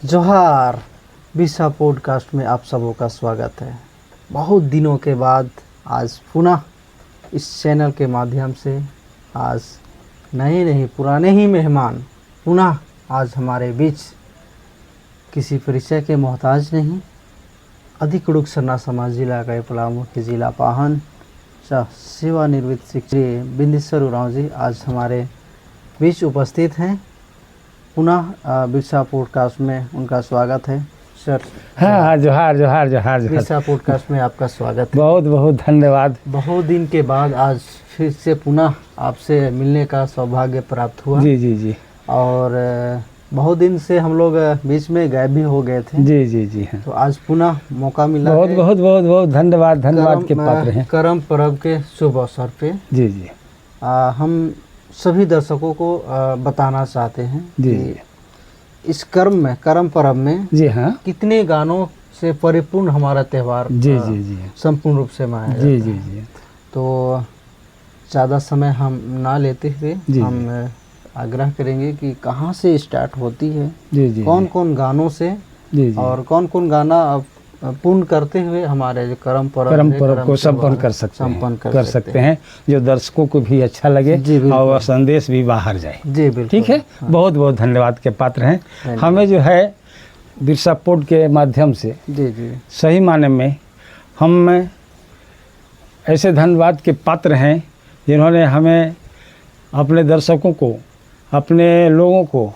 जोहार बिरसा पॉडकास्ट में आप सबों का स्वागत है। बहुत दिनों के बाद आज पुनः इस चैनल के माध्यम से आज नए पुराने ही मेहमान पुनः आज हमारे बीच किसी परिचय के मोहताज नहीं, अधिकृत सरना समाज जिला का पलामू मुख्य जिला पाहन सेवानिवृत्त शिक्षक बिंदेश्वर उरांव जी आज हमारे बीच उपस्थित हैं। पुनः बिरसा पॉडकास्ट में उनका स्वागत है सर। हाँ, जोहार जोहार जोहार जोहार। बिरसा पॉडकास्ट में आपका स्वागत है। बहुत बहुत धन्यवाद। बहुत दिन के बाद आज फिर से पुनः आपसे मिलने का सौभाग्य प्राप्त हुआ। जी जी जी। और बहुत दिन से हम लोग बीच में गायब भी हो गए थे। जी जी जी हाँ। तो आज पुनः मौका मिला। बहुत बहुत बहुत बहुत धन्यवाद के पात्र हैं। करम पर्व के शुभ अवसर पे जी जी हम सभी दर्शकों को बताना चाहते हैं जी कि इस करम पर्व में जी हाँ कितने गानों से परिपूर्ण हमारा त्यौहार जी जी जी संपूर्ण रूप से मनाया जी जाता जी है। जी। तो ज़्यादा समय हम ना लेते हुए हम आग्रह करेंगे कि कहाँ से स्टार्ट होती है, जी जी कौन कौन गानों से जी जी और कौन कौन गाना पूर्ण करते हुए हमारे जो करम पर्व को संपन्न कर सकते हैं जो दर्शकों को भी अच्छा लगे और संदेश भी बाहर जाए। जी बिल्कुल। ठीक है। हाँ। बहुत बहुत धन्यवाद के पात्र हैं। हमें जो है बिरसा पोड के माध्यम से जी जी सही माने में हम ऐसे धन्यवाद के पात्र हैं जिन्होंने हमें अपने दर्शकों को, अपने लोगों को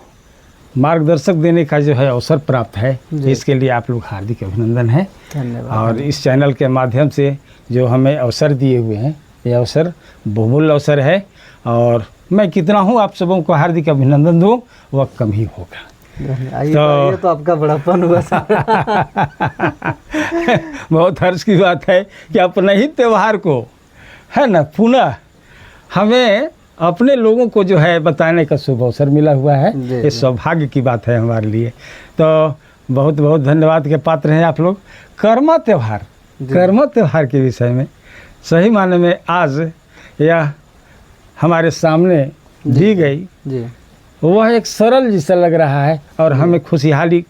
मार्गदर्शक देने का जो है अवसर प्राप्त है। इसके लिए आप लोग हार्दिक अभिनंदन है। धन्यवाद। और इस चैनल के माध्यम से जो हमें अवसर दिए हुए हैं, ये अवसर बहुमूल्य अवसर है और मैं कितना हूँ आप सबों को हार्दिक अभिनंदन दूँ वह कम ही होगा। ये तो आपका बड़ापन हुआ बहुत हर्ष की बात है कि अपने ही त्यौहार को है ना पुनः हमें अपने लोगों को जो है बताने का शुभ अवसर मिला हुआ है। ये सौभाग्य की बात है हमारे लिए। तो बहुत बहुत धन्यवाद के पात्र हैं आप लोग। कर्मा त्यौहार के विषय में सही माने में आज यह हमारे सामने दी गई वह एक सरल जैसा लग रहा है और हमें खुशहाली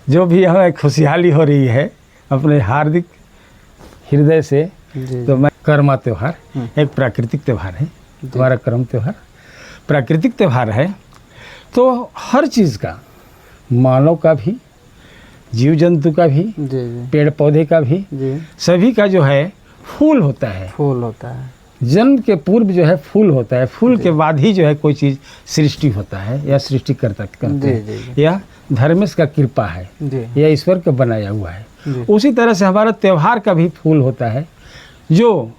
जो भी हमें खुशहाली हो रही है अपने हार्दिक हृदय से। तो मैं कर्मा त्यौहार एक प्राकृतिक त्यौहार है। हमारा कर्म त्यौहार प्राकृतिक त्यौहार है। तो हर चीज़ का, मानव का भी, जीव जंतु का भी, पेड़ पौधे का भी, सभी का जो है फूल होता है। जन्म के पूर्व जो है फूल होता है। फूल के बाद ही जो है कोई चीज़ सृष्टि होता है या सृष्टि करते हैं। यह धर्मेश का कृपा है, यह ईश्वर का बनाया हुआ है। उसी तरह से हमारा त्यौहार का भी फूल होता है। जो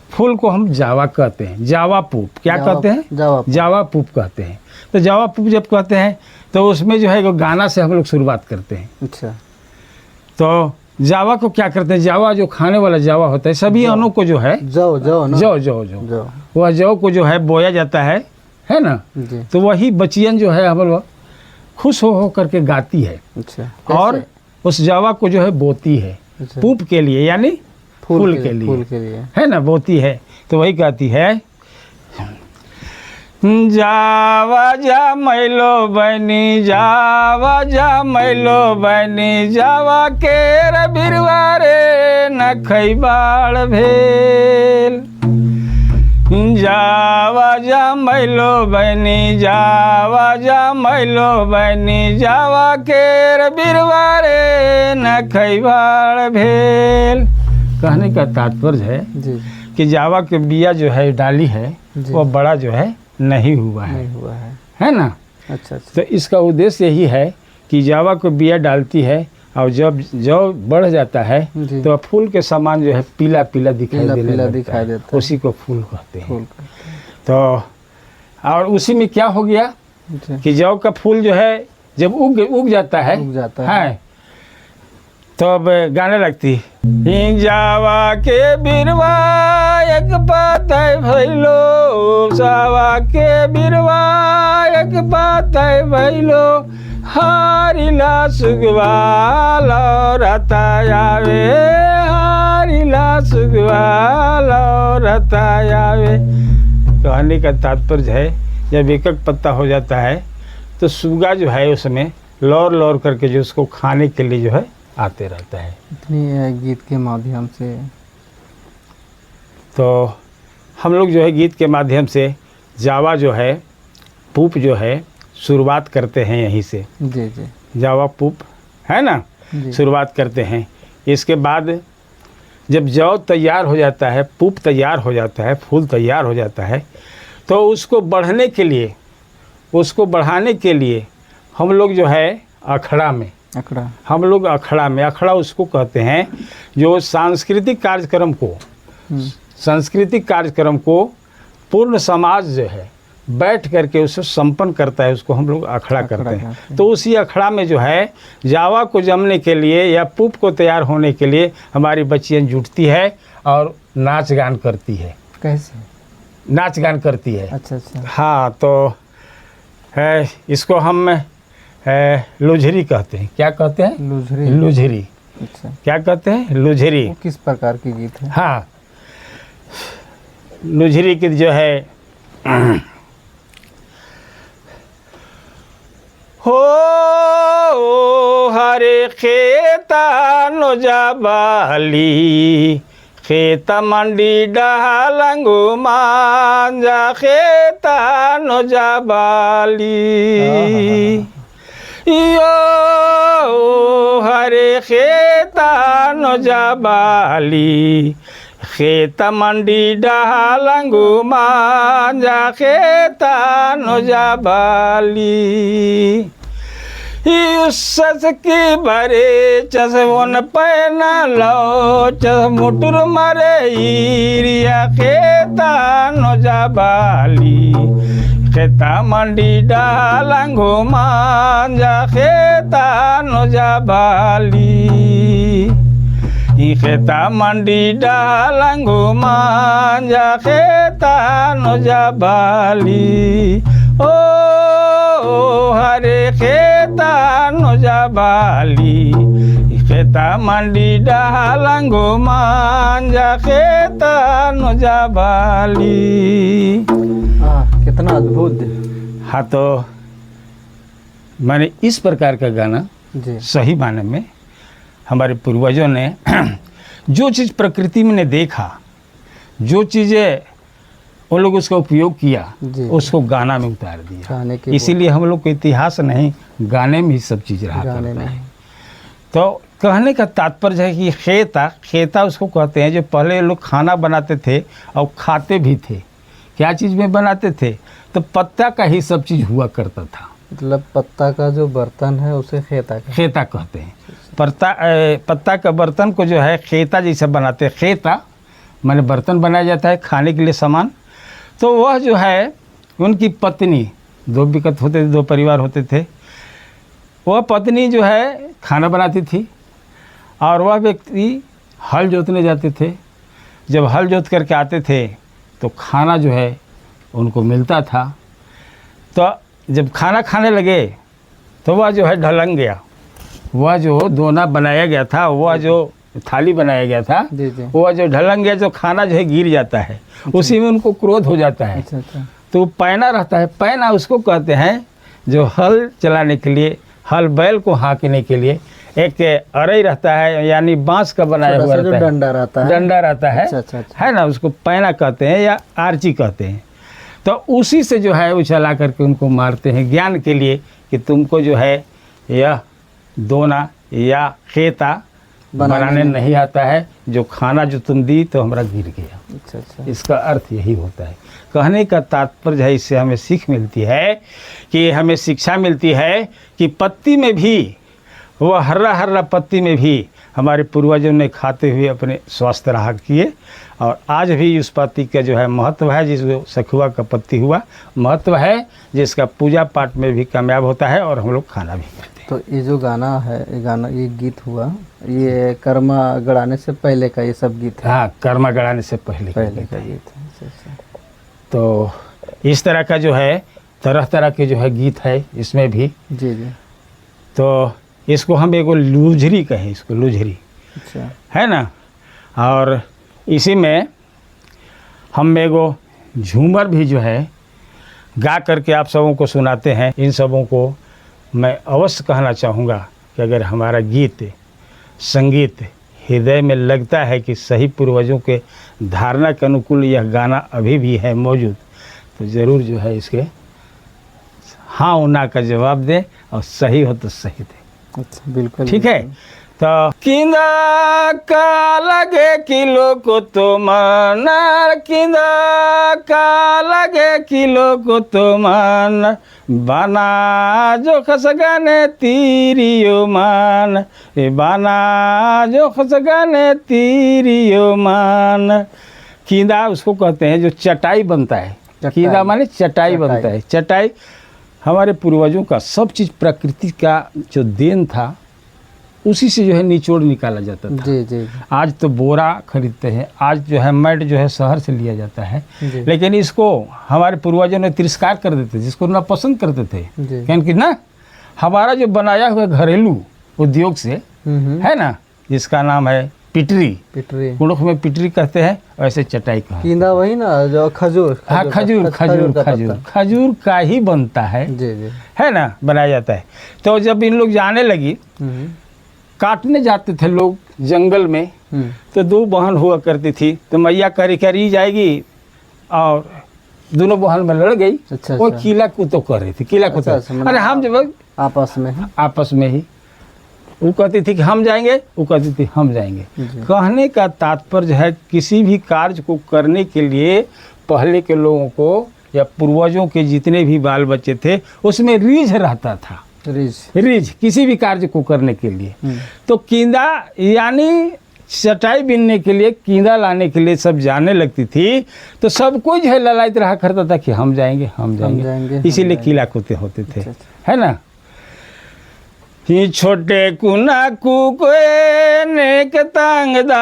फूल को हम जावा कहते हैं, जावा पूप कहते हैं, जावा पूप कहते हैं। तो जावा पूप जब कहते हैं तो उसमें जो है वो गाना से हम लोग शुरुआत करते हैं। अच्छा। तो जावा को क्या करते हैं, जावा जो खाने वाला जावा होता है, सभी अन्नों को जो है जौ वह जौ को जो है बोया जाता है ना। तो वही बचियन जो है हम लोग खुश हो करके गाती है। अच्छा। और उस जावा को जो है बोती है पूप के लिए, यानी फूल के लिए है ना, बोती है। तो वही कहती है, जावा जा मैलो बनी, जावा जा मैलो बनी, जावा के बिरवारे न खैबाड़ भेल। जावा जा मैलो बनी, जावा जा मैलो बनी, जावा के बिरवारे न खैबाड़ भेल। कहने का तात्पर्य है कि जावा के बिया जो है डाली है वो बड़ा जो है नहीं हुआ है ना। अच्छा। तो इसका उद्देश्य यही है कि जावा को बिया डालती है और जब बढ़ जाता है तो फूल के समान जो है पीला पीला दिखाई देता है। उसी को फूल कहते हैं। तो और उसी में क्या हो गया कि जौ का फूल जो है जब उग जाता है तो अब गाने लगती, जावा के बिरवा एक बात है भैलो, जावा के बिरवा एक बात है भैलो, हारिला सुगवालो रतायावे, हारिला सुगवालो रतायावे। कहने का तात्पर्य है जब एक एक पत्ता हो जाता है तो सुगा जो है उसमें लौर लौर करके जो उसको खाने के लिए जो है आते रहता है। इतनी गीत के माध्यम से तो हम लोग जो है गीत के माध्यम से जावा जो है पूप जो है शुरुआत करते हैं यहीं से। जी जी जावा पूप है ना, जी। शुरुआत करते हैं। इसके बाद जब जौ तैयार हो जाता है, पूप तैयार हो जाता है, फूल तैयार हो जाता है, तो उसको बढ़ने के लिए, उसको बढ़ाने के लिए हम लोग जो है अखड़ा में, अखड़ा, हम लोग अखड़ा में, अखड़ा उसको कहते हैं जो सांस्कृतिक कार्यक्रम को, सांस्कृतिक कार्यक्रम को पूर्ण समाज जो है बैठ करके उसे संपन्न करता है, उसको हम लोग अखड़ा करते हैं। तो उसी अखड़ा में जो है जावा को जमने के लिए या पूप को तैयार होने के लिए हमारी बच्चियाँ जुटती है और नाच गान करती है। कैसे नाच गान करती है? अच्छा अच्छा। हाँ, तो है इसको हम लुझरी कहते हैं। क्या कहते हैं? लुझरी। लुझरी। अच्छा, क्या कहते हैं? लुझरी। वो किस प्रकार की गीत है? हाँ, लुझरी की जो है हो हरे खेता नो जाबाली खेता मंडी डालंगो मांजा खेता नो जाबाली यो हरे खेता नो जाबाली खेता मंडी डालंगो मांजा खेता नो जाबाली सस की बरे चसवन पैना लो चस मुटुर मरे ईरिया खेता नो जाबाली खेता मंडी डालंगो मांजा खेता नो जाबाली खेता मंडी डालंगो मांजा खेता नो जाबाली ओ हरे खेता नो जाबाली खेता मंडी डालंगो मांजा खेता नो जाबाली। कितना अद्भुत। हाँ, तो मैंने इस प्रकार का गाना जी सही माने में हमारे पूर्वजों ने जो चीज़ प्रकृति में ने देखा, जो चीज़ें उन लोग उसका उपयोग किया, उसको गाना में उतार दिया। इसीलिए हम लोग को इतिहास नहीं, गाने में ही सब चीज़ रहा करता है। तो कहने का तात्पर्य है कि खेता, खेता उसको कहते हैं जो पहले लोग खाना बनाते थे और खाते भी थे। क्या चीज़ में बनाते थे? तो पत्ता का ही सब चीज़ हुआ करता था। मतलब पत्ता का जो बर्तन है उसे खेता कहते हैं। पत्ता का बर्तन को जो है खेता जैसा बनाते हैं। खेता माने बर्तन बनाया जाता है खाने के लिए सामान। तो वह जो है उनकी पत्नी, दो विकत होते थे, दो परिवार होते थे। वह पत्नी जो है खाना बनाती थी और वह व्यक्ति हल जोतने जाते थे। जब हल जोत करके आते थे तो खाना जो है उनको मिलता था। तो जब खाना खाने लगे तो वह जो है ढलंग गया, वह जो दोना बनाया गया था, वह जो थाली बनाया गया था, वह जो ढलंग गया, जो खाना जो है गिर जाता है। उसी में उनको क्रोध हो जाता है। तो पैना रहता है, पैना उसको कहते हैं जो हल चलाने के लिए, हल बैल को हाँकने के लिए एक अरई रहता है, यानी बांस का बनाया हुआ रहता है, डंडा रहता है, डंडा रहता है। अच्छा। है ना, उसको पैना कहते हैं या आर्ची कहते हैं। तो उसी से जो है वो चला करके उनको मारते हैं ज्ञान के लिए कि तुमको जो है यह दोना या खेता बनाने नहीं आता है, जो खाना जो तुम दी तो हमारा गिर गया। अच्छा। इसका अर्थ यही होता है। कहने का तात्पर्य है, इससे हमें सीख मिलती है कि हमें शिक्षा मिलती है कि पत्ती में भी, वह हर्रा हर्रा पत्ती में भी हमारे पूर्वजों ने खाते हुए अपने स्वस्थ रहा किए। और आज भी उस पत्ती का जो है महत्व है, जिसको सखुआ का पत्ती हुआ महत्व है, जिसका पूजा पाठ में भी कामयाब होता है और हम लोग खाना भी करते हैं। तो ये जो गाना है, ये गीत हुआ, ये कर्मा गड़ाने से पहले का ये सब गीत है? हाँ, कर्मा गड़ाने से पहले का गीत है। तो इस तरह का जो है तरह तरह के जो है गीत है इसमें भी। जी। तो इसको हम एगो लुझरी कहें, इसको लुझरी। अच्छा। है ना। और इसी में हम एगो झूमर भी जो है गा करके आप सबों को सुनाते हैं। इन सबों को मैं अवश्य कहना चाहूँगा कि अगर हमारा गीत संगीत हृदय में लगता है कि सही पूर्वजों के धारणा के अनुकूल यह गाना अभी भी है मौजूद, तो ज़रूर जो है इसके हाँ ना का जवाब दें और सही हो तो सही दें। अच्छा, बिल्कुल ठीक है। तो किंदा का लगे किलो को तो माना, किंदा का लगे किलो को तो माना, बाना जो खसगाने तीरियो मान, ए बाना जो खसगाने तीरियो मान। किंदा उसको कहते हैं जो चटाई बनता है। किंदा माने चटाई बनता है। चटाई हमारे पूर्वजों का सब चीज़ प्रकृति का जो देन था उसी से जो है निचोड़ निकाला जाता था। जी जी। आज तो बोरा खरीदते हैं, आज जो है मैट जो है शहर से लिया जाता है, लेकिन इसको हमारे पूर्वजों ने तिरस्कार कर देते, जिसको ना पसंद करते थे। क्योंकि ना हमारा जो बनाया हुआ घरेलू उद्योग से है ना, जिसका नाम है पिटरी, कुड़ुख में पिटरी कहते हैं, वैसे चटाई का कींदा वही ना जो खजूर। हाँ, खजूर खजूर खजूर खजूर का ही बनता है। जी जी। है ना, बनाया जाता है। तो जब इन लोग जाने लगी, काटने जाते थे लोग जंगल में, तो दो बहन हुआ करती थी, तो मैया करी जाएगी और दोनों बहन में लड़ गई। अच्छा, वो कीला कुतो कर रही थी, कीला कुतो। अरे हम जब आपस में ही वो कहती थी कि हम जाएंगे, वो कहती थी हम जाएंगे। कहने का तात्पर्य है किसी भी कार्य को करने के लिए पहले के लोगों को या पूर्वजों के जितने भी बाल बच्चे थे उसमें रीझ रहता था। रीझ किसी भी कार्य को करने के लिए। तो कींदा यानी चटाई बिनने के लिए, कींदा लाने के लिए सब जाने लगती थी, तो सब कोई जो है ललायत रहा करता था कि हम जाएंगे हम जाएंगे, इसीलिए कीला कुते होते थे। है ना। ही छोटे कुना कुकोए नेक तांगदा,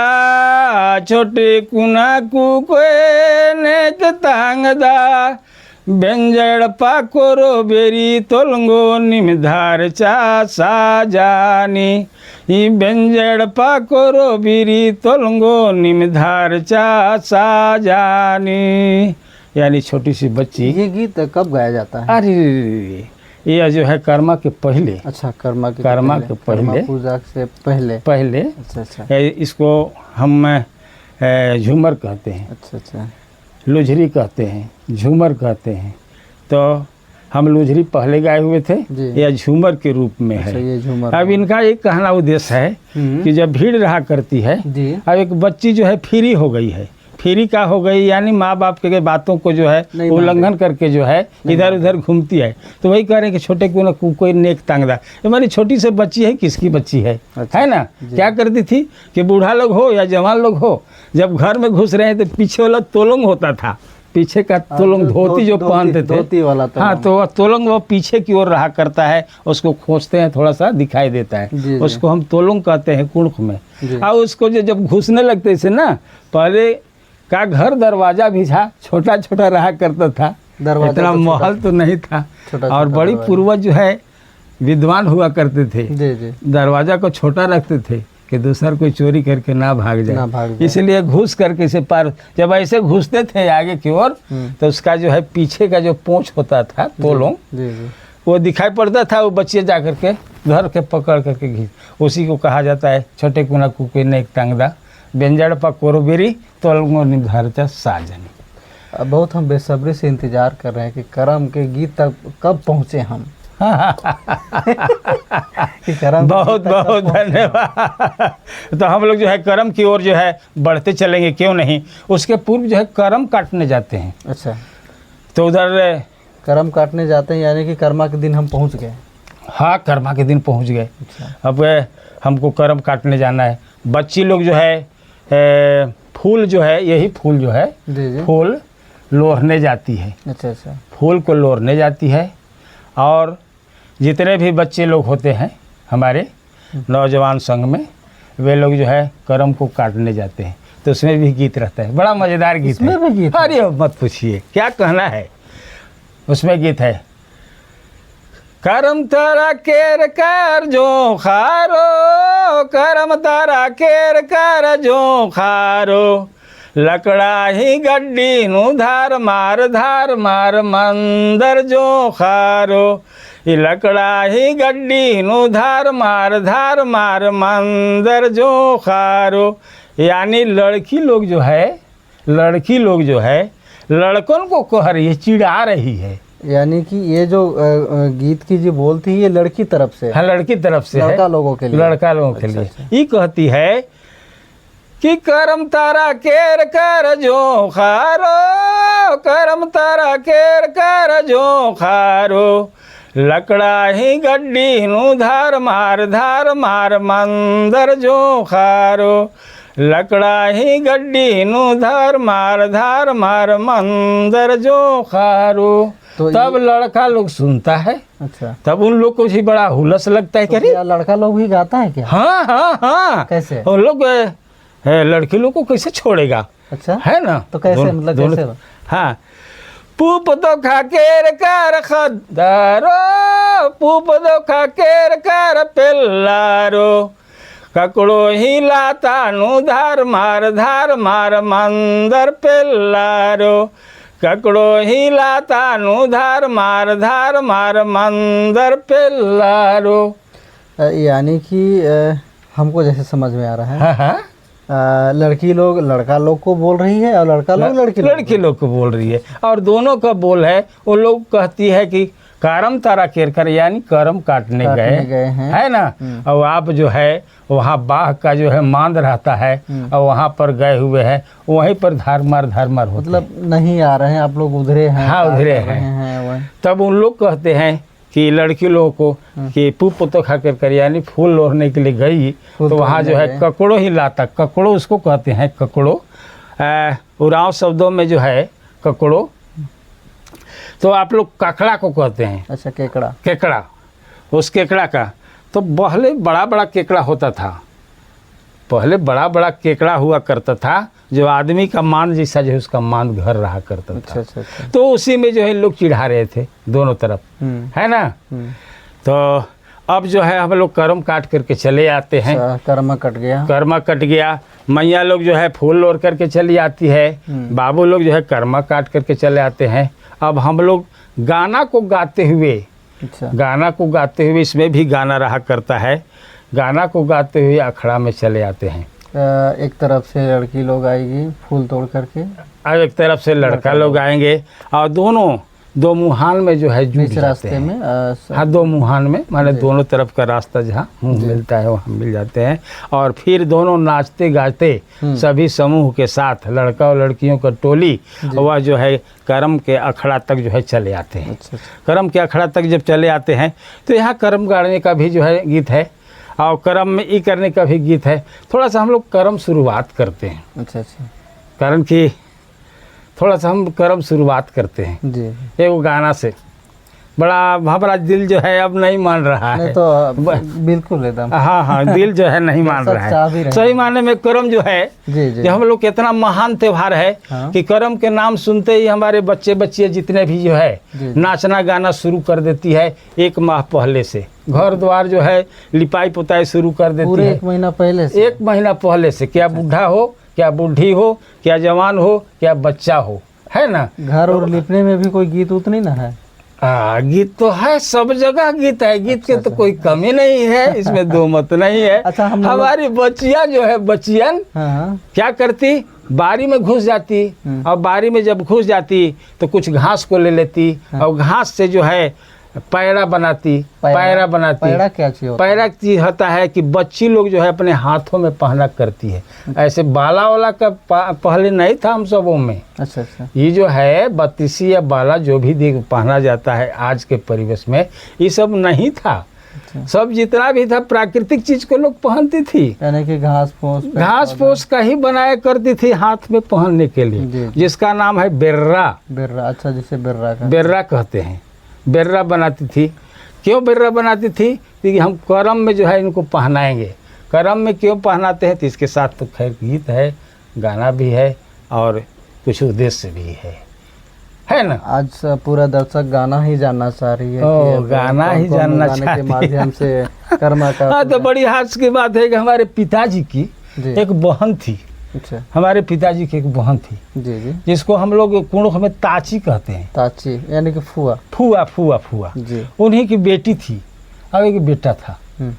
छोटे कुना कुकोए नेक तांगदा, बेंजड़ पाकोरो बेरी तोलंगो निमधार चा साजानी, ही बेंजड़ पाकोरो बेरी तोलंगो निमधार चा साजानी। यानी छोटी सी बच्ची। ये गीत कब गाया जाता है? अरे ये जो है कर्मा के पहले। अच्छा, कर्मा के पहले, पूजा से पहले। अच्छा। इसको हम झूमर कहते हैं। अच्छा। लुझरी कहते हैं, झूमर कहते हैं। तो हम लुझरी पहले गाए हुए थे, या झूमर के रूप में है। ये झूमर। अब इनका एक कहना उद्देश्य है कि जब भीड़ रहा करती है, अब एक बच्ची जो है फ्री हो गई है। फ्री का हो गई यानी माँ बाप के बातों को जो है उल्लंघन करके जो है इधर उधर घूमती है। तो वही कह रहे हैं कि छोटे को ना कोई नेक तांगदा। हमारी छोटी से बच्ची है, किसकी बच्ची है? अच्छा, है ना। क्या करती थी कि बूढ़ा लोग हो या जवान लोग हो, जब घर में घुस रहे हैं तो पीछे वाला तोलंग होता था, पीछे का तोलंग धोती जो पहनते थे, धोती वाला। हाँ, तो तोलंग वो पीछे की ओर रहा करता है, उसको खोजते हैं, थोड़ा सा दिखाई देता है, उसको हम तोलंग कहते हैं कुणख में। और उसको जब घुसने लगते थे ना, पहले का घर दरवाजा भी था, छोटा छोटा रहा करता था, इतना महल तो नहीं था। और बड़ी पूर्वज जो है विद्वान हुआ करते थे, दरवाजा को छोटा रखते थे कि दूसरा कोई चोरी करके ना भाग जाए, इसलिए घुस करके से पार। जब ऐसे घुसते थे आगे की ओर, तो उसका जो है पीछे का जो पोंछ होता था तोलों, वो दिखाई पड़ता था। वो बच्चे जा करके घर के पकड़ करके घींच, उसी को कहा जाता है छोटे कुना कुके ने एक टांगदा, व्यंजन पा कोरोबेरी तोलंगो निर्धारित साजनी। बहुत हम बेसब्री से इंतजार कर रहे हैं कि करम के गीत तक कब पहुँचे हम। बहुत बहुत धन्यवाद। तो हम लोग जो है करम की ओर जो है बढ़ते चलेंगे, क्यों नहीं। उसके पूर्व जो है करम काटने जाते हैं। अच्छा, तो उधर करम काटने जाते हैं, यानी कि कर्मा के दिन हम पहुंच गए। हाँ, कर्मा के दिन पहुंच गए। अच्छा। अब हमको करम काटने जाना है। बच्ची लोग जो है फूल जो है, यही फूल जो है, फूल लोरने जाती है। अच्छा अच्छा। फूल को लोरने जाती है, और जितने भी बच्चे लोग होते हैं हमारे नौजवान संघ में, वे लोग जो है करम को काटने जाते हैं। तो उसमें भी गीत रहता है, बड़ा मज़ेदार गीत है। भी गीत? अरे मत पूछिए, क्या कहना है। उसमें गीत है, करम तारा केर कर जो खारो, करम तारा केर कर जो खारो, लकड़ा ही गड्डी नु धार मार मंदर जो खारो। ये लकड़ा ही गड्डी नु धार मार मंदर जो खारो। यानी लड़की लोग जो है लड़कों को कह रही है, चिढ़ा रही है। यानी कि ये जो गीत की जो बोल थी ये लड़की तरफ से, हाँ लड़की तरफ से है, लड़का लोगों के लिए, लड़का लोगों के लिए। अच्छा। ये कहती है कि करम तारा केर कर जो खारो, करम तारा केर कर जो खारो। लकड़ा ही गड्डी नु धार मार मंदर जो खारो। लकड़ा ही गड्डी नु धार मार मंदर जो खारो। तो तब लड़का लोग सुनता है, अच्छा, तब उन लोग को भी बड़ा हुलस लगता है। तो क्या लड़का लोग भी गाता है क्या? हाँ कैसे? उन लोग लड़की लोग को कैसे छोड़ेगा, अच्छा है ना? तो कैसे, मतलब कैसे? हाँ, पूप दो खाकेर कर खदारो, पूप दो खाकेर कर पेल्लारो। ककड़ो ही लाता नु धार मार मंदर पेल्लारो। ककड़ो ही लाता नु धार मार मंदर पेल्लारो। यानी कि हमको जैसे समझ में आ रहा है, हाँ। लड़की लोग लड़का लोग को बोल रही है और लड़का लोग लड़की लोग को बोल रही है, और दोनों का बोल है। वो लोग कहती है कि करम तारा केर कर, यानी करम काटने गए हैं, है ना? और आप जो है वहाँ बाघ का जो है मांद रहता है और वहाँ पर गए हुए हैं, वहीं पर धार मार होता, मतलब नहीं आ रहे हैं आप लोग, उधरे हैं। हाँ उधरे हैं। तब उन लोग कहते हैं कि लड़की लोगों को कि पुप तो खा कर, यानी फूल लोड़ने के लिए गई, तो वहाँ जो है ककड़ो ही लाता। ककड़ो उसको कहते हैं, ककड़ो उराव शब्दों में जो है ककड़ो, तो आप लोग ककड़ा को कहते हैं। अच्छा, केकड़ा। केकड़ा, उस केकड़ा का तो पहले बड़ा केकड़ा होता था, पहले बड़ा केकड़ा हुआ करता था, जो आदमी का मान जैसा जो उसका मान घर रहा करता था। अच्छा। तो उसी में जो है लोग चिढ़ा रहे थे दोनों तरफ, है ना? तो अब जो है हम लोग कर्म काट करके चले आते हैं। कर्म कट गया। मैया लोग जो है फूल लोड़ करके चली आती है, बाबू लोग जो है कर्म काट करके चले आते हैं। अब हम लोग गाना को गाते हुए, अच्छा, गाना को गाते हुए, इसमें भी गाना रहा करता है, गाना को गाते हुए अखड़ा में चले आते हैं। एक तरफ से लड़की लोग आएगी फूल तोड़ करके, और एक तरफ से लड़का लोग आएंगे, और दोनों दो मुहान में जो है जुट जाते हैं। में हाँ, दो मुहान में, माने दोनों तरफ का रास्ता जहाँ मुँह मिलता है वहाँ मिल जाते हैं। और फिर दोनों नाचते गाते सभी समूह के साथ, लड़का और लड़कियों का टोली, वह जो है कर्म के अखड़ा तक जो है चले आते हैं। अच्छा। कर्म के अखड़ा तक जब चले आते हैं तो यहाँ कर्म गाड़ने का भी जो है गीत है, और कर्म में ई करने का भी गीत है। थोड़ा सा हम लोग कर्म शुरुआत करते हैं। अच्छा। कारण कि थोड़ा सा हम कर्म शुरुआत करते हैं जी। एक गाना से। बड़ा हमारा दिल जो है अब नहीं मान रहा है, तो बिल्कुल एकदम। हाँ, दिल जो है नहीं मान रहा है। सही माने में कर्म जो है, जी। हम लोग कितना महान त्योहार है कि कर्म के नाम सुनते ही हमारे बच्चे जितने भी जो है नाचना गाना शुरू कर देती है। 1 माह पहले से घर द्वार जो है लिपाई पुताई शुरू कर देती है। पूरे 1 महीना पहले से? 1 महीना पहले से। क्या बूढ़ा हो, क्या बूढ़ी हो, क्या जवान हो, क्या बच्चा हो, है ना? घर और लिपने में भी कोई गीत उतनी ना है? गीत तो है, सब जगह गीत है, गीत के तो कोई कमी नहीं है, इसमें दो मत नहीं है। अच्छा, हमारी बच्चियां जो है, बच्चियन क्या करती, बारी में घुस जाती, और बारी में जब घुस जाती तो कुछ घास को ले लेती, और घास से जो है पैरा बनाती। पैरा क्या चीज होता है? पैरा चीज होता है कि बच्ची लोग जो है अपने हाथों में पहना करती है। ऐसे बाला वाला का पहले नहीं था हम सबों में। अच्छा। ये जो है बत्तीसी या बाला जो भी पहना जाता है आज के परिवेश में, ये सब नहीं था। सब जितना भी था प्राकृतिक चीज को लोग पहनती थी, यानी कि घास फूस का ही बनाया करती थी हाथ में पहनने के लिए, जिसका नाम है बेर्रा। अच्छा, जिसे बेर्रा कहते हैं। बेर्रा बनाती थी। क्यों बेर्रा बनाती थी? क्योंकि हम कर्म में जो है इनको पहनाएंगे। कर्म में क्यों पहनाते हैं? तो इसके साथ तो खैर गीत है, गाना भी है, और कुछ उद्देश्य भी है ना? आज पूरा दर्शक गाना ही जानना चाह रही है कि गाना ही जानना चाहती है के माध्यम से कर्म का। हाँ, तो बड़ी हास्य की बात है कि हमारे पिताजी की एक बहन थी, अच्छा। हमारे पिताजी की एक बहन थी, जी जी। जिसको हम लोग कुणुख में ताची कहते हैं। ताची यानी कि फुआ। फुआ फुआ फुआ जी। उन्हीं की बेटी थी और एक बेटा था। हम्म।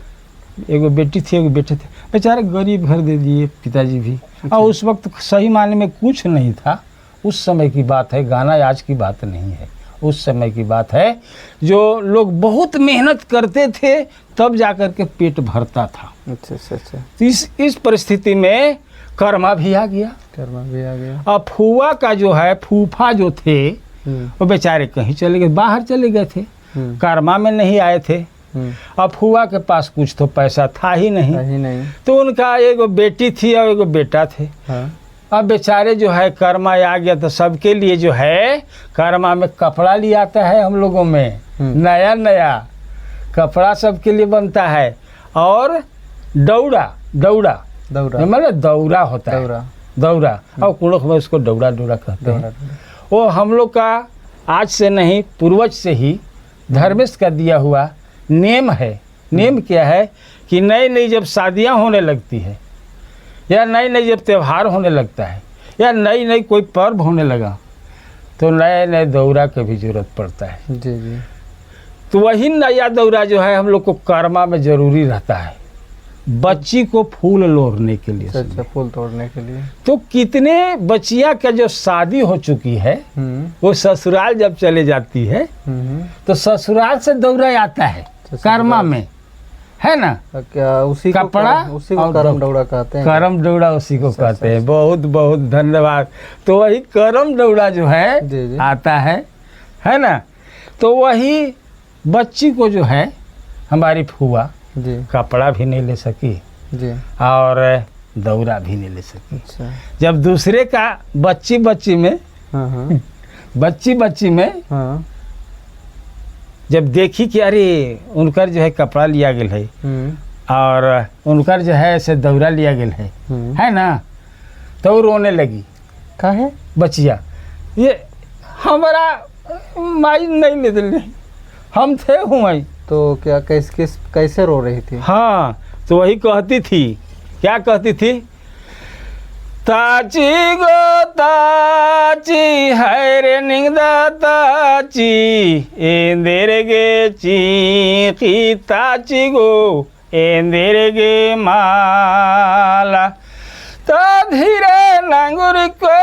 एगो बेटी थी, एगो बेटे थे। बेचारे गरीब घर दे दिए पिताजी भी। और उस वक्त सही मायने में कुछ नहीं था। उस समय की बात है, गाना आज की बात नहीं है, उस समय की बात है, जो लोग बहुत मेहनत करते थे तब जाकर के पेट भरता था। अच्छा अच्छा अच्छा। तो इस परिस्थिति में कर्मा भी आ गया। कर्मा भी आ गया। और फुआ का जो है, फूफा जो थे वो बेचारे कहीं चले गए, बाहर चले गए थे, कर्मा में नहीं आए थे। अब फुआ के पास कुछ तो पैसा था ही नहीं। तो उनका एगो बेटी थी और एगो बेटा थे। हाँ। अब बेचारे जो है कर्मा आ गया तो सबके लिए जो है कर्मा में कपड़ा ले आता है। हम लोगों में नया नया कपड़ा सबके लिए बनता है। और दौड़ा दौड़ा दौरा मतलब दौरा होता है, दौरा। और कुणुख में उसको दौड़ा दौड़ा कहते हैं। वो हम लोग का आज से नहीं, पूर्वज से ही धर्मेश का दिया हुआ नेम है। नेम क्या है कि नई नई जब शादियां होने लगती है, या नई नई जब त्यौहार होने लगता है, या नई नई कोई पर्व होने लगा, तो नए नए दौरा की भी जरूरत पड़ता है। जी जी। तो वही नया दौरा जो है हम लोग को कर्मा में जरूरी रहता है, बच्ची को फूल लोड़ने के लिए। अच्छा, फूल तोड़ने के लिए। तो कितने बच्चियां का जो शादी हो चुकी है वो ससुराल जब चले जाती है तो ससुराल से दौरा आता है कर्मा में, है ना। क्या उसी कपड़ा, उसी को करम दौड़ा कहते हैं। करम दौड़ा उसी को कहते हैं। बहुत बहुत धन्यवाद। तो वही करम दौड़ा जो है जी जी। आता है ना। तो वही बच्ची को जो है हमारी फुआ जी कपड़ा भी नहीं ले सकी जी, और दौरा भी नहीं ले सकी। अच्छा। जब दूसरे का बच्ची में हाँ बच्ची में हाँ। जब देखी कि अरे उनकर जो है कपड़ा लिया गया है और उनकर जो है ऐसे दौरा लिया गया है ना, तो वो रोने लगी। का है बचिया, ये हमारा माई नहीं ले दिल, हम थे हुआ। तो क्या कैसे रो रही थी? हाँ, तो वही कहती थी, क्या कहती थी? ताची गो ताची है रे निंदा ताची एंदेरे गे चीखी ताची गो एंदेरे गे माला तो धीरे नांगुर को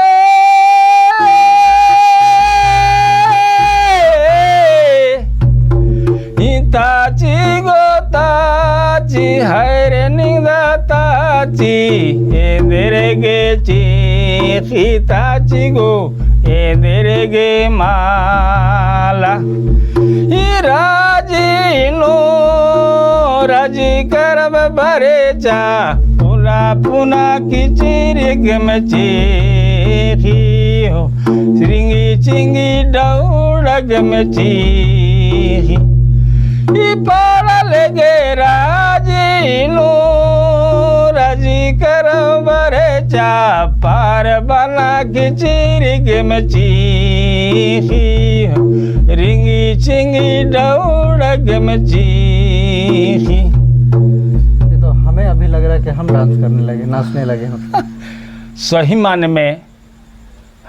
ताची गो ताची है रे निंदा ताची एंदेरे गे चीखी ताची गो एंदेरे गे माला राजी नो राजी करब भरे चा पुना पुना की चिरिग में चीखी हो श्रृंगी चिंगी दौड़ग में चीखी पाल गे राजी नो राजी करो बरे चा पार बना के चिरिग में चीखी रिंगी चिंगी दौड़ग में चीखी। ये तो हमें अभी लग रहा है कि हम डांस करने लगे, नाचने लगे हम। सही माने में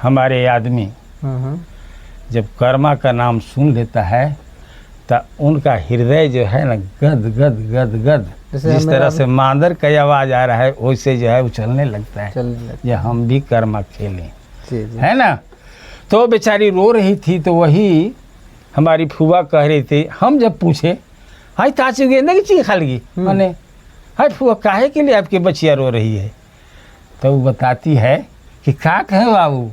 हमारे आदमी जब कर्मा का नाम सुन लेता है तो उनका हृदय जो है ना गद गद गद गद, जिस तरह से मांदर का आवाज आ रहा है वैसे जो है उछलने लगता है। ये हम भी कर्मा खेलें, है ना। तो बेचारी रो रही थी, तो वही हमारी फुआ कह रही थी। हम जब पूछे हाय ताची गेंदे की चीज खा लगी, मैंने हाय फुआ काहे के लिए आपकी बच्चियाँ रो रही है, तो वो बताती है कि का कहे बाबू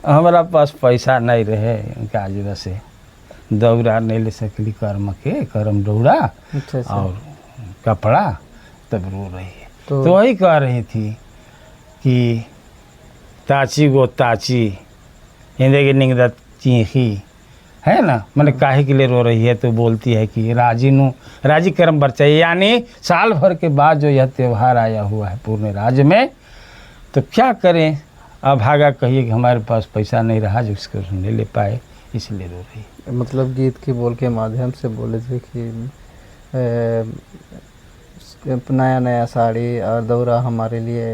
हमारा पास पैसा नहीं रहे, उनका वजह से दौरा नहीं ले सकली कर्म के, कर्म दौड़ा और कपड़ा, तब रो रही है। तो वही कह रही थी कि ताची गो ताची इंदे के निंगदा चीखी, है ना। मैंने काहे के लिए रो रही है, तो बोलती है कि राजी कर्म बर चाहिए, यानी साल भर के बाद जो यह त्यौहार आया हुआ है पूर्ण राज्य में, तो क्या करें, अभागा कहिए कि हमारे पास पैसा नहीं रहा जो इसको नहीं ले पाए, इसलिए रो रही है। मतलब गीत की बोल के माध्यम से बोले थे कि नया नया साड़ी और दौरा हमारे लिए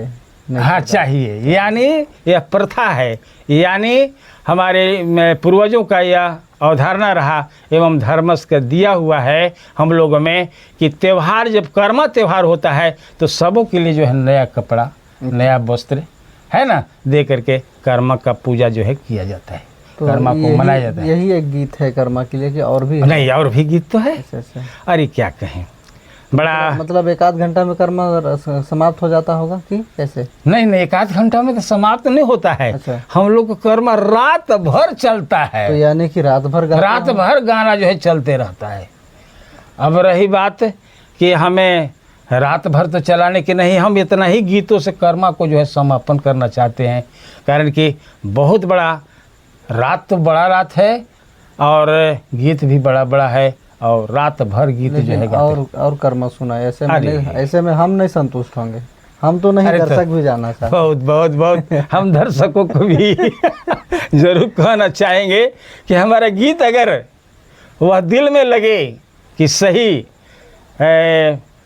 हाँ चाहिए, यानी यह प्रथा है, यानी हमारे पूर्वजों का यह अवधारणा रहा एवं धर्मस का दिया हुआ है हम लोगों में कि त्यौहार, जब कर्मा त्यौहार होता है तो सबों के लिए जो है नया कपड़ा, नया वस्त्र है ना, दे करके कर्मा का पूजा जो है किया जाता है, तो कर्मा को मनाया जाता है। यही एक गीत है कर्मा के लिए कि और भी है? नहीं, और भी गीत तो है। अच्छा। अरे क्या कहें, बड़ा मतलब एक आध घंटा में कर्म समाप्त हो जाता होगा कि कैसे? नहीं, एक आध घंटा में तो समाप्त नहीं होता है। अच्छा। हम लोग का कर्म रात भर चलता है। तो यानी कि रात भर गाना जो है चलते रहता है। अब रही बात कि हमें रात भर तो चलाने की नहीं, हम इतना ही गीतों से कर्मा को जो है समापन करना चाहते हैं, कारण कि बहुत बड़ा रात तो बड़ा रात है और गीत भी बड़ा बड़ा है और रात भर गीत जो है और कर्म सुना, ऐसे में हम नहीं संतुष्ट होंगे, हम तो नहीं, दर्शक भी जाना चाहते। बहुत हम दर्शकों को भी जरूर कहना चाहेंगे कि हमारा गीत अगर वह दिल में लगे कि सही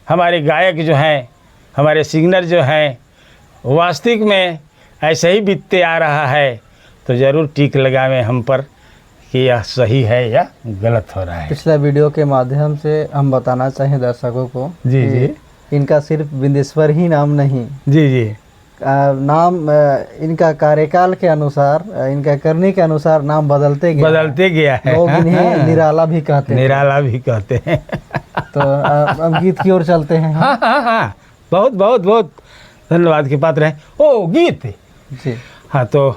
हमारे गायक जो हैं, हमारे सिंगर जो हैं वास्तविक में ऐसे ही बीतते आ रहा है, तो ज़रूर टीक लगावें हम पर कि यह सही है या गलत हो रहा है। पिछला वीडियो के माध्यम से हम बताना चाहें दर्शकों को जी, इनका सिर्फ बिंदेश्वर ही नाम नहीं, जी, नाम इनका कार्यकाल के अनुसार, इनका करने के अनुसार नाम बदलते गया है। लोग इन्हें निराला भी कहते हैं। तो अब गीत की ओर चलते हैं। हाँ, बहुत धन्यवाद के पात्र हैं। ओ गीत जी, हाँ, तो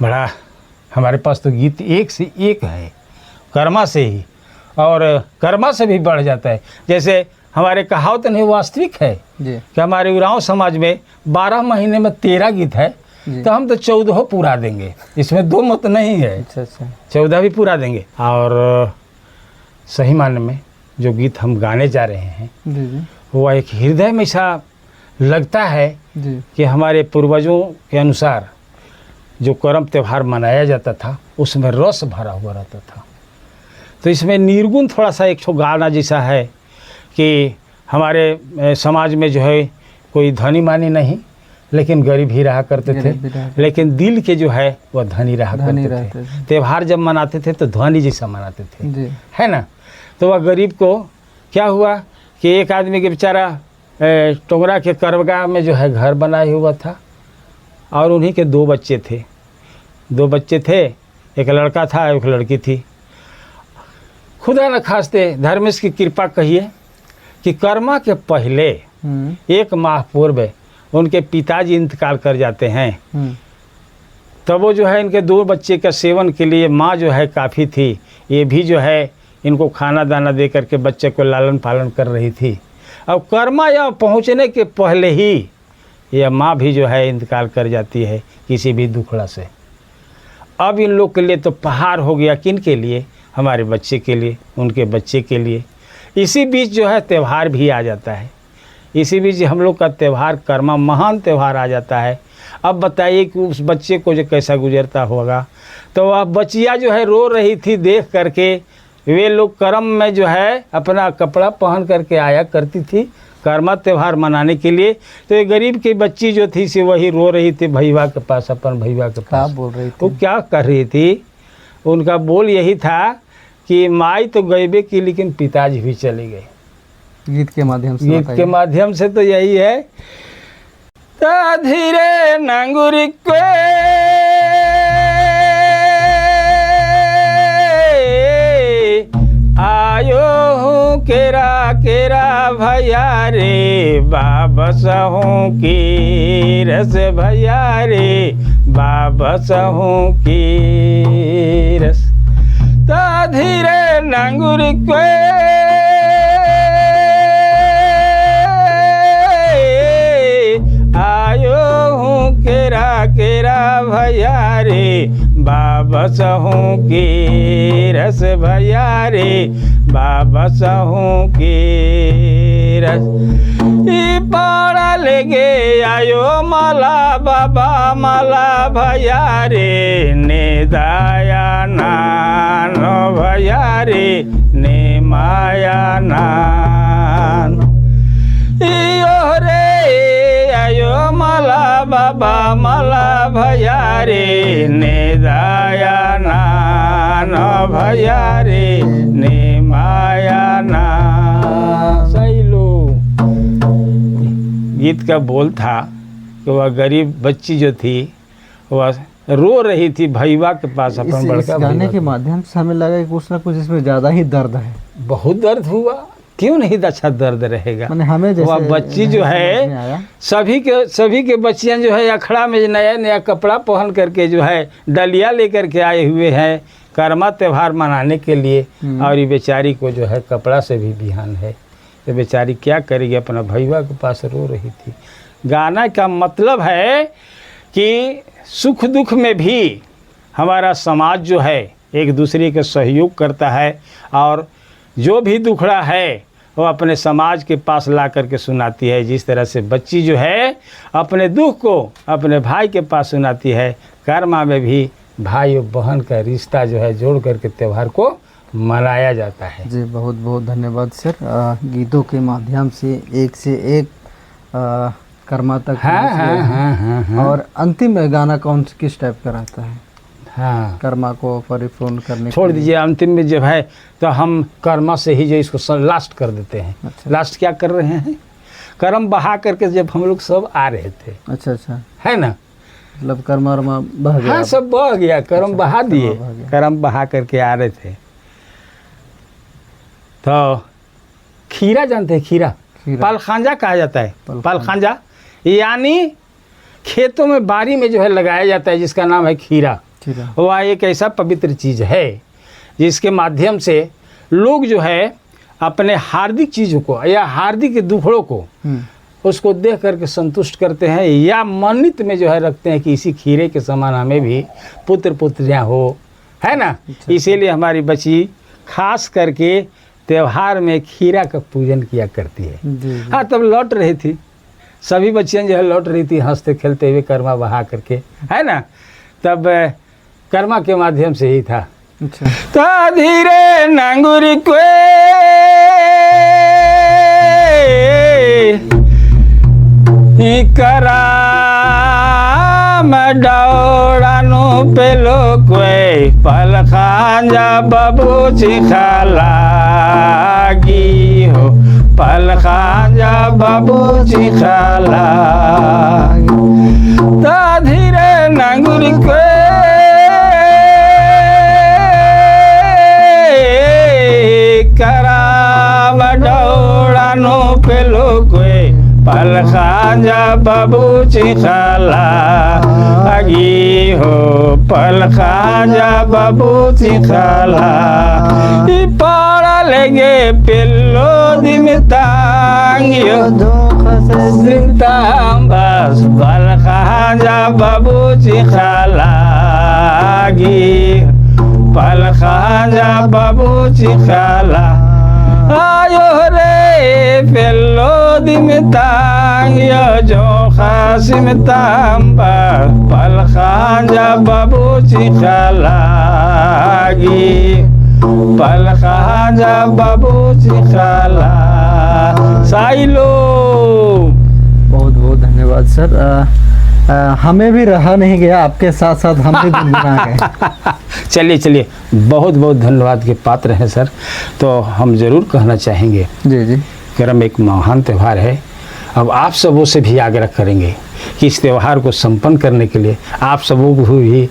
बड़ा हमारे पास तो गीत एक से एक है, कर्मा से ही, और कर्मा से भी बढ़ जाता है। जैसे हमारे कहावत नहीं वास्तविक है जी, कि हमारे उरांव समाज में 12 महीने में 13 गीत है, तो हम तो 14 पूरा देंगे, इसमें दो मत नहीं है। अच्छा, 14 भी पूरा देंगे। और सही मायने में जो गीत हम गाने जा रहे हैं जी, वो एक हृदय में ऐसा लगता है जी, कि हमारे पूर्वजों के अनुसार जो कर्म त्यौहार मनाया जाता था उसमें रस भरा हुआ रहता था। तो इसमें निर्गुण थोड़ा सा एक गाना जैसा है कि हमारे समाज में जो है कोई धनी मानी नहीं, लेकिन गरीब ही रहा करते थे, लेकिन दिल के जो है वह धनी रहा करते थे। त्यौहार जब मनाते थे तो धनी जैसा मनाते थे, है ना। तो वह गरीब को क्या हुआ कि एक आदमी के बेचारा टोंगरा के करवगा में जो है घर बनाया हुआ था और उन्हीं के दो बच्चे थे, एक लड़का था एक लड़की थी। खुदा न खास्ते धर्मेश की कृपा कहिए कि कर्मा के पहले 1 माह पूर्व उनके पिताजी इंतकाल कर जाते हैं। तब वो जो है इनके 2 बच्चे का सेवन के लिए माँ जो है काफ़ी थी, ये भी जो है इनको खाना दाना दे करके बच्चे को लालन पालन कर रही थी। अब कर्मा यहाँ पहुँचने के पहले ही यह माँ भी जो है इंतकाल कर जाती है किसी भी दुखड़ा से। अब इन लोग के लिए तो पहाड़ हो गया, किन के लिए? हमारे बच्चे के लिए, उनके बच्चे के लिए। इसी बीच जो है त्यौहार भी आ जाता है, इसी बीच हम लोग का त्यौहार कर्मा महान त्यौहार आ जाता है। अब बताइए कि उस बच्चे को जो कैसा गुजरता होगा। तो वह बच्चिया जो है रो रही थी देख करके, वे लोग कर्म में जो है अपना कपड़ा पहन करके आया करती थी कर्मा त्यौहार मनाने के लिए। तो ये गरीब की बच्ची जो थी सी वही रो रही थी भैया के पास, अपन भैया के पास। क्या बोल रही थी? वो क्या कर रही थी? उनका बोल यही था कि माई तो गईबे की लेकिन पिताजी भी चले गए। गीत के माध्यम से तो यही है, धीरे नंगुरी को आयो हूँ केरा भैया रे वापस हूँ की रस भैया रे वापस हूँ की रस। तो धीरे नंगुर को आयो हूँ केरा भैया रे वापस हूँ की रस भैया रे वापस हूँ की रस। पाड़ा लेगे आयो माला बाबा माला भैया रे ने दाया नान भैया रे ने माया नान। रे आयो मला बाबा मला भैया रे ने दाया ना न भैया रे ने माया ना। सही लो। गीत का बोल था कि वह गरीब बच्ची जो थी वह रो रही थी भैया के पास अपन इस बड़का गाने भैया के माध्यम से हमें लगा कि कुछ ना कुछ इसमें ज़्यादा ही दर्द है। बहुत दर्द हुआ, क्यों नहीं अच्छा दर्द रहेगा। मैंने हमें जैसे वह बच्ची जो समझ में आया। है सभी के बच्चियां जो है अखड़ा में नया नया कपड़ा पहन करके जो है डलिया लेकर के आए हुए हैं कर्मा त्यौहार मनाने के लिए, और ये बेचारी को जो है कपड़ा से भी बिहान है, तो बेचारी क्या करेगी, अपना भैया के पास रो रही थी। गाना का मतलब है कि सुख दुख में भी हमारा समाज जो है एक दूसरे के सहयोग करता है, और जो भी दुखड़ा है वो अपने समाज के पास ला करके सुनाती है। जिस तरह से बच्ची जो है अपने दुख को अपने भाई के पास सुनाती है, कर्मा में भी भाई और बहन का रिश्ता जो है जोड़ करके त्यौहार को मनाया जाता है। जी बहुत बहुत धन्यवाद सर। गीतों के माध्यम से एक कर्मा तक हाँ। और अंतिम गाना कौन किस टाइप का रहता है? हाँ, कर्मा को परिपूर्ण करने छोड़ के लिए। दीजिए, अंतिम में जब है तो हम कर्मा से ही जो इसको लास्ट कर देते हैं। अच्छा। लास्ट क्या कर रहे हैं, कर्म बहा करके जब हम लोग सब आ रहे थे, अच्छा अच्छा, है ना, मतलब कर्मा वर्मा बह गया। हाँ सब बह गया, कर्म अच्छा, बहा कर्म दिए, बहा गया। कर्म बहा करके आ रहे थे। तो खीरा जानते हैं, खीरा खीरा। पालखांजा कहा जाता है। पालखांजा। पालखांजा यानी खेतों में बारी में जो है लगाया जाता है, जिसका नाम है खीरा। खीरा। वह एक ऐसा पवित्र चीज़ है जिसके माध्यम से लोग जो है अपने हार्दिक चीज़ों को या हार्दिक दुखड़ों को उसको देख करके संतुष्ट करते हैं, या मन्नत में जो है रखते हैं कि इसी खीरे के समान हमें भी पुत्र पुत्रियाँ हो, है ना। अच्छा। इसीलिए हमारी बच्ची खास करके त्यौहार में खीरा का पूजन किया करती है। जी। हाँ, तब लौट रही थी, सभी बच्चियाँ जो है लौट रही थी हंसते खेलते हुए कर्मा बहा करके, है ना। तब कर्मा के माध्यम से ही था। अच्छा। ता धीरे नांगुरी क्वे कराम दौड़ानु पेलो क्वे पलखांजा बाबू चिखालागी हो, पलखांजा बाबू चिखालागी। ता धीरे नांगुरी क्वे कराम दौड़ानु पेलो क्वे पलखांजा बाबू चिखालागी हो, पलखांजा बाबू चिखालागी। पाड़ा लेंगे पिल्लो दिमतांगियो बस पलखांजा बाबू चिखालागी, पलखांजा बाबू चिखाला। आयो रे पेल्लो दिमतांगियो जो खासिमतांबा, पलखांजा बाबू चिखालागी, पलखांजा बाबू चिखाला। साइलो बहुत बहुत धन्यवाद सर। हमें भी रहा नहीं गया, आपके साथ साथ हम भी गुनगुना गए। चलिए चलिए, बहुत बहुत धन्यवाद के पात्र हैं सर। तो हम ज़रूर कहना चाहेंगे जी जी। कर्म एक महान त्यौहार है। अब आप सबों से भी आग्रह करेंगे कि इस त्यौहार को संपन्न करने के लिए आप सबों को भी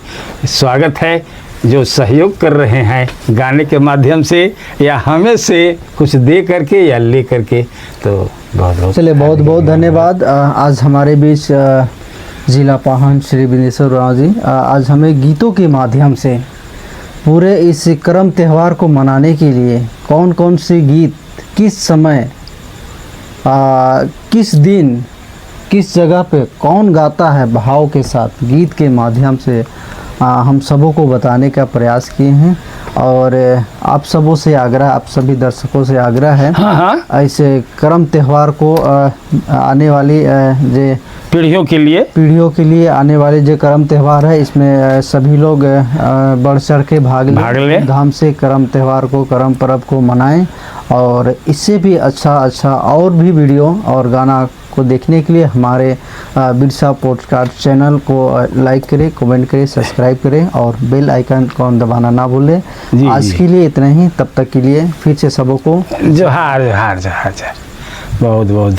स्वागत है, जो सहयोग कर रहे हैं गाने के माध्यम से या हमें से कुछ दे करके या ले करके। तो बहुत बहुत चलिए, बहुत बहुत धन्यवाद। आज हमारे बीच जिला पाहन श्री बिंदेश्वर राव जी आज हमें गीतों के माध्यम से पूरे इस कर्म त्यौहार को मनाने के लिए कौन कौन से गीत किस समय किस दिन किस जगह पे कौन गाता है भाव के साथ गीत के माध्यम से हम सबों को बताने का प्रयास किए हैं। और आप सबों से आग्रह, आप सभी दर्शकों से आग्रह है, हाँ, ऐसे कर्म त्यौहार को आने वाली जो पीढ़ियों के लिए आने वाले जो कर्म त्यौहार है, इसमें सभी लोग बढ़ चढ़ के भाग लें, धाम से कर्म त्यौहार को, कर्म पर्व को मनाएं। और इससे भी अच्छा और भी वीडियो और गाना को देखने के लिए हमारे बिरसा पॉडकास्ट चैनल को लाइक करें, कमेंट करें, सब्सक्राइब करें और बेल आइकन को दबाना ना भूलें। आज के लिए इतना ही, तब तक के लिए फिर से सबको जोहार जोहार जोहार जोहार, बहुत बहुत